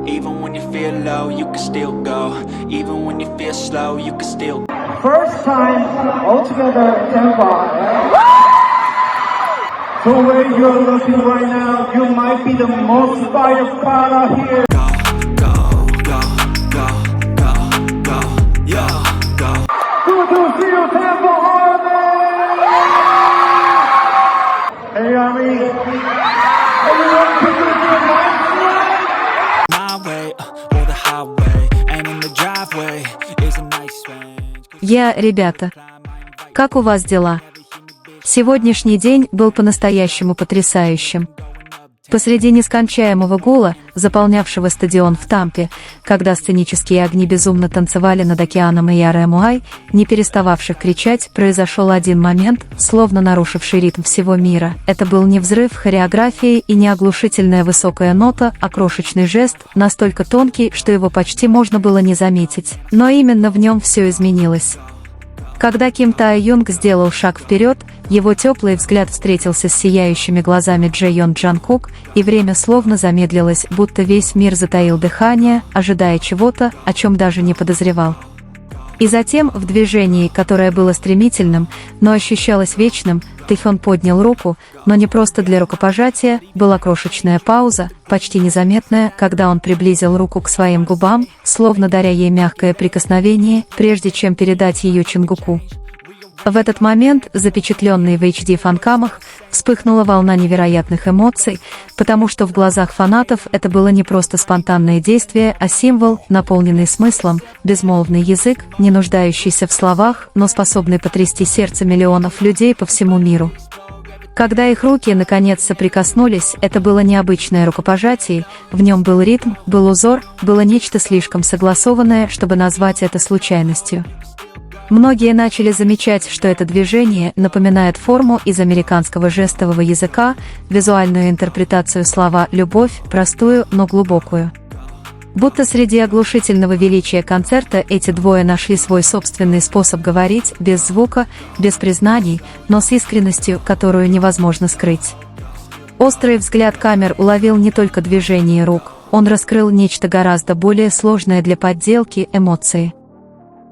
Even when you feel low, you can still go. Even when you feel slow, you can still go. First time altogether Tampa. The way you're looking right now, you might be the most firefighter here. Go, go, go, go, go, yo, go. To see you, Tampa Army! Hey, Army. Everyone, can you do My way, or the highway, and in the driveway is a nice range. Ребята, как у вас дела? Сегодняшний день был по-настоящему потрясающим. Посреди нескончаемого гула, заполнявшего стадион в Тампе, когда сценические огни безумно танцевали над океаном и Ямуай, не перестававших кричать, произошел один момент, словно нарушивший ритм всего мира. Это был не взрыв хореографии и не оглушительная высокая нота, а крошечный жест, настолько тонкий, что его почти можно было не заметить. Но именно в нем все изменилось. Когда Ким Тай Юнг сделал шаг вперед, его теплый взгляд встретился с сияющими глазами Джеон Джанкук, и время словно замедлилось, будто весь мир затаил дыхание, ожидая чего-то, о чем даже не подозревал. И затем, в движении, которое было стремительным, но ощущалось вечным, Тэйфун поднял руку, но не просто для рукопожатия, была крошечная пауза, почти незаметная, когда он приблизил руку к своим губам, словно даря ей мягкое прикосновение, прежде чем передать ее Чингуку. В этот момент, запечатленный в HD фанкамах, вспыхнула волна невероятных эмоций, потому что в глазах фанатов это было не просто спонтанное действие, а символ, наполненный смыслом, безмолвный язык, не нуждающийся в словах, но способный потрясти сердце миллионов людей по всему миру. Когда их руки наконец соприкоснулись, это было необычное рукопожатие, в нем был ритм, был узор, было нечто слишком согласованное, чтобы назвать это случайностью. Многие начали замечать, что это движение напоминает форму из американского жестового языка, визуальную интерпретацию слова «любовь», простую, но глубокую. Будто среди оглушительного величия концерта эти двое нашли свой собственный способ говорить, без звука, без признаний, но с искренностью, которую невозможно скрыть. Острый взгляд камер уловил не только движение рук, он раскрыл нечто гораздо более сложное для подделки – эмоции.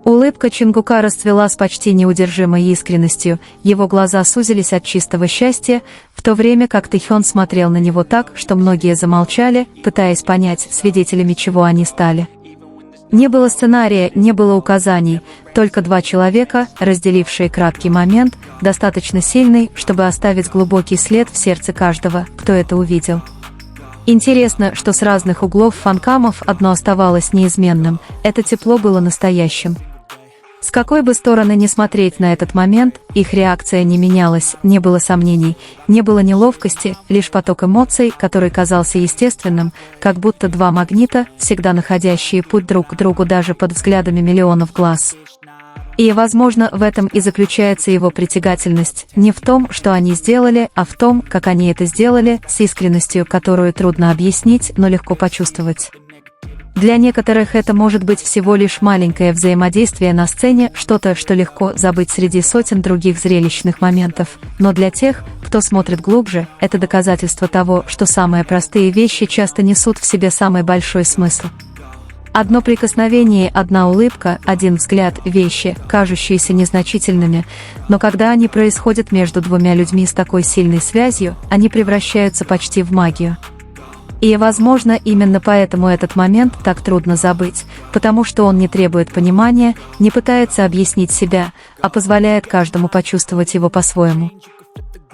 Улыбка Чингука расцвела с почти неудержимой искренностью, его глаза сузились от чистого счастья, в то время как Тэйфун смотрел на него так, что многие замолчали, пытаясь понять, свидетелями чего они стали. Не было сценария, не было указаний, только два человека, разделившие краткий момент, достаточно сильный, чтобы оставить глубокий след в сердце каждого, кто это увидел. Интересно, что с разных углов фанкамов одно оставалось неизменным – это тепло было настоящим. С какой бы стороны ни смотреть на этот момент, их реакция не менялась, не было сомнений, не было неловкости, лишь поток эмоций, который казался естественным, как будто два магнита, всегда находящие путь друг к другу даже под взглядами миллионов глаз. И, возможно, в этом и заключается его притягательность, не в том, что они сделали, а в том, как они это сделали, с искренностью, которую трудно объяснить, но легко почувствовать. Для некоторых это может быть всего лишь маленькое взаимодействие на сцене, что-то, что легко забыть среди сотен других зрелищных моментов, но для тех, кто смотрит глубже, это доказательство того, что самые простые вещи часто несут в себе самый большой смысл. Одно прикосновение, одна улыбка, один взгляд – вещи, кажущиеся незначительными, но когда они происходят между двумя людьми с такой сильной связью, они превращаются почти в магию. И, возможно, именно поэтому этот момент так трудно забыть, потому что он не требует понимания, не пытается объяснить себя, а позволяет каждому почувствовать его по-своему.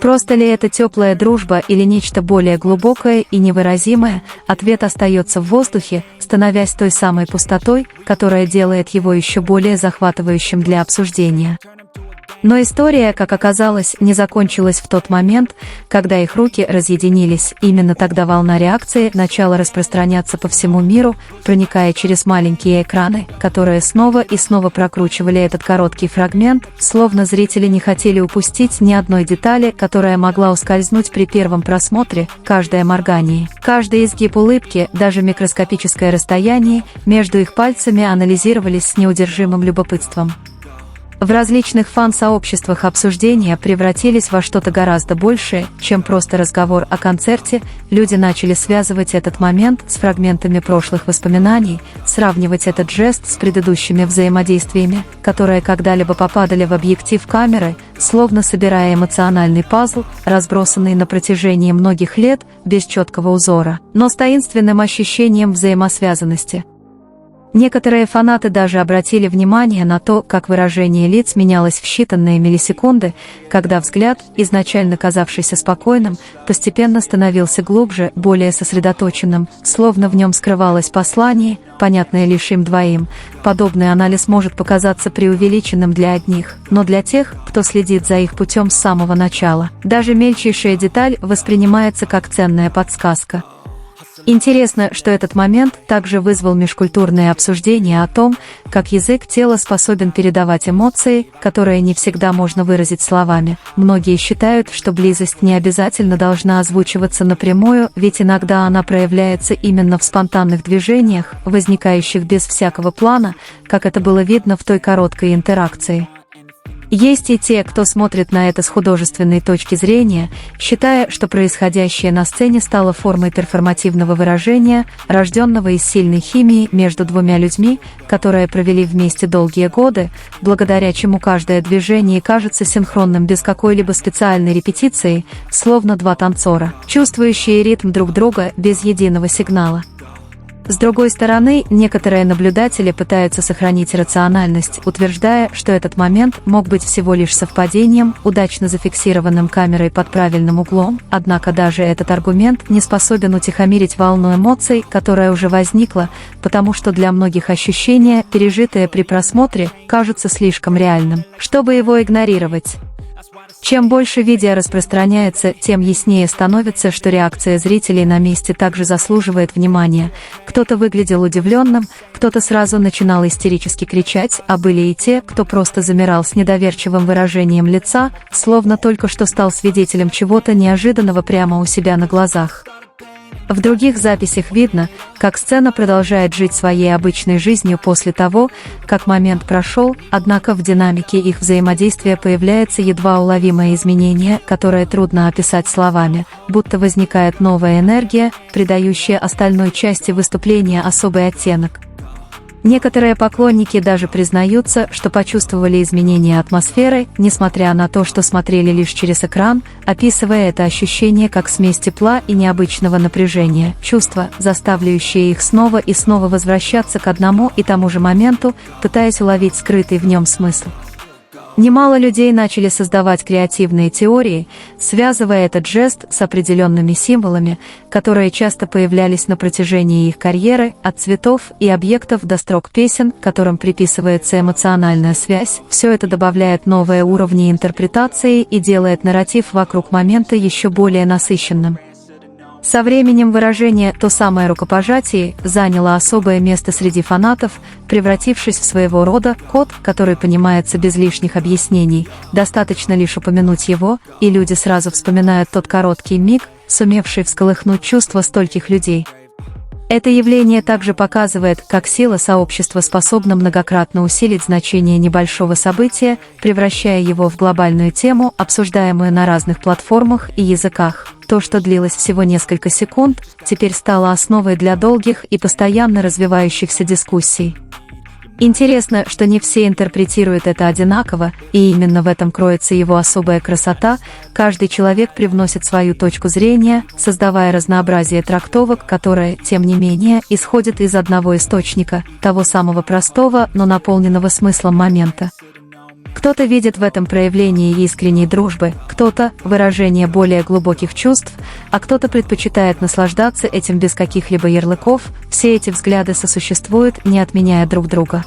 Просто ли это теплая дружба или нечто более глубокое и невыразимое, ответ остается в воздухе, становясь той самой пустотой, которая делает его еще более захватывающим для обсуждения. Но история, как оказалось, не закончилась в тот момент, когда их руки разъединились. Именно тогда волна реакции начала распространяться по всему миру, проникая через маленькие экраны, которые снова и снова прокручивали этот короткий фрагмент, словно зрители не хотели упустить ни одной детали, которая могла ускользнуть при первом просмотре, каждое моргание, каждый изгиб улыбки, даже микроскопическое расстояние между их пальцами анализировались с неудержимым любопытством. В различных фан-сообществах обсуждения превратились во что-то гораздо большее, чем просто разговор о концерте. Люди начали связывать этот момент с фрагментами прошлых воспоминаний, сравнивать этот жест с предыдущими взаимодействиями, которые когда-либо попадали в объектив камеры, словно собирая эмоциональный пазл, разбросанный на протяжении многих лет без четкого узора, но с таинственным ощущением взаимосвязанности. Некоторые фанаты даже обратили внимание на то, как выражение лиц менялось в считанные миллисекунды, когда взгляд, изначально казавшийся спокойным, постепенно становился глубже, более сосредоточенным, словно в нем скрывалось послание, понятное лишь им двоим. Подобный анализ может показаться преувеличенным для одних, но для тех, кто следит за их путем с самого начала, даже мельчайшая деталь воспринимается как ценная подсказка. Интересно, что этот момент также вызвал межкультурные обсуждения о том, как язык тела способен передавать эмоции, которые не всегда можно выразить словами. Многие считают, что близость не обязательно должна озвучиваться напрямую, ведь иногда она проявляется именно в спонтанных движениях, возникающих без всякого плана, как это было видно в той короткой интеракции. Есть и те, кто смотрит на это с художественной точки зрения, считая, что происходящее на сцене стало формой перформативного выражения, рожденного из сильной химии между двумя людьми, которые провели вместе долгие годы, благодаря чему каждое движение кажется синхронным без какой-либо специальной репетиции, словно два танцора, чувствующие ритм друг друга без единого сигнала. С другой стороны, некоторые наблюдатели пытаются сохранить рациональность, утверждая, что этот момент мог быть всего лишь совпадением, удачно зафиксированным камерой под правильным углом, однако даже этот аргумент не способен утихомирить волну эмоций, которая уже возникла, потому что для многих ощущения, пережитые при просмотре, кажутся слишком реальным, чтобы его игнорировать. Чем больше видео распространяется, тем яснее становится, что реакция зрителей на месте также заслуживает внимания. Кто-то выглядел удивленным, кто-то сразу начинал истерически кричать, а были и те, кто просто замирал с недоверчивым выражением лица, словно только что стал свидетелем чего-то неожиданного прямо у себя на глазах. В других записях видно, как сцена продолжает жить своей обычной жизнью после того, как момент прошел, однако в динамике их взаимодействия появляется едва уловимое изменение, которое трудно описать словами, будто возникает новая энергия, придающая остальной части выступления особый оттенок. Некоторые поклонники даже признаются, что почувствовали изменение атмосферы, несмотря на то, что смотрели лишь через экран, описывая это ощущение как смесь тепла и необычного напряжения, чувства, заставляющие их снова и снова возвращаться к одному и тому же моменту, пытаясь уловить скрытый в нем смысл. Немало людей начали создавать креативные теории, связывая этот жест с определенными символами, которые часто появлялись на протяжении их карьеры, от цветов и объектов до строк песен, которым приписывается эмоциональная связь. Все это добавляет новые уровни интерпретации и делает нарратив вокруг момента еще более насыщенным. Со временем выражение «то самое рукопожатие» заняло особое место среди фанатов, превратившись в своего рода код, который понимается без лишних объяснений. Достаточно лишь упомянуть его, и люди сразу вспоминают тот короткий миг, сумевший всколыхнуть чувства стольких людей. Это явление также показывает, как сила сообщества способна многократно усилить значение небольшого события, превращая его в глобальную тему, обсуждаемую на разных платформах и языках. То, что длилось всего несколько секунд, теперь стало основой для долгих и постоянно развивающихся дискуссий. Интересно, что не все интерпретируют это одинаково, и именно в этом кроется его особая красота. Каждый человек привносит свою точку зрения, создавая разнообразие трактовок, которое, тем не менее, исходит из одного источника, того самого простого, но наполненного смыслом момента. Кто-то видит в этом проявление искренней дружбы, кто-то – выражение более глубоких чувств, а кто-то предпочитает наслаждаться этим без каких-либо ярлыков. Все эти взгляды сосуществуют, не отменяя друг друга.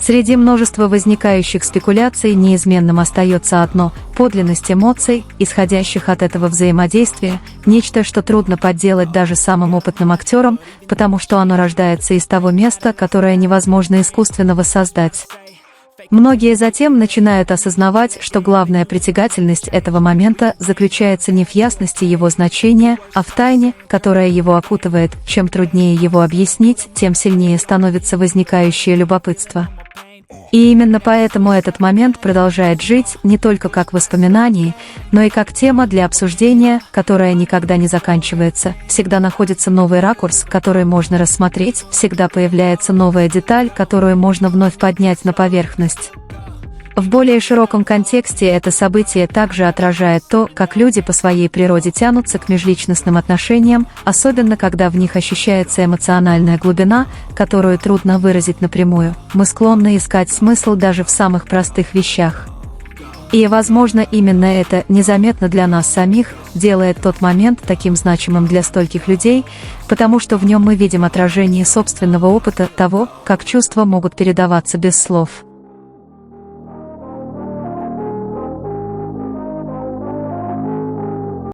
Среди множества возникающих спекуляций неизменным остается одно – подлинность эмоций, исходящих от этого взаимодействия, нечто, что трудно подделать даже самым опытным актерам, потому что оно рождается из того места, которое невозможно искусственно воссоздать. Многие затем начинают осознавать, что главная притягательность этого момента заключается не в ясности его значения, а в тайне, которая его окутывает. Чем труднее его объяснить, тем сильнее становится возникающее любопытство. И именно поэтому этот момент продолжает жить не только как воспоминание, но и как тема для обсуждения, которая никогда не заканчивается. Всегда находится новый ракурс, который можно рассмотреть, всегда появляется новая деталь, которую можно вновь поднять на поверхность. В более широком контексте это событие также отражает то, как люди по своей природе тянутся к межличностным отношениям, особенно когда в них ощущается эмоциональная глубина, которую трудно выразить напрямую. Мы склонны искать смысл даже в самых простых вещах. И, возможно, именно это, незаметно для нас самих, делает тот момент таким значимым для стольких людей, потому что в нем мы видим отражение собственного опыта того, как чувства могут передаваться без слов.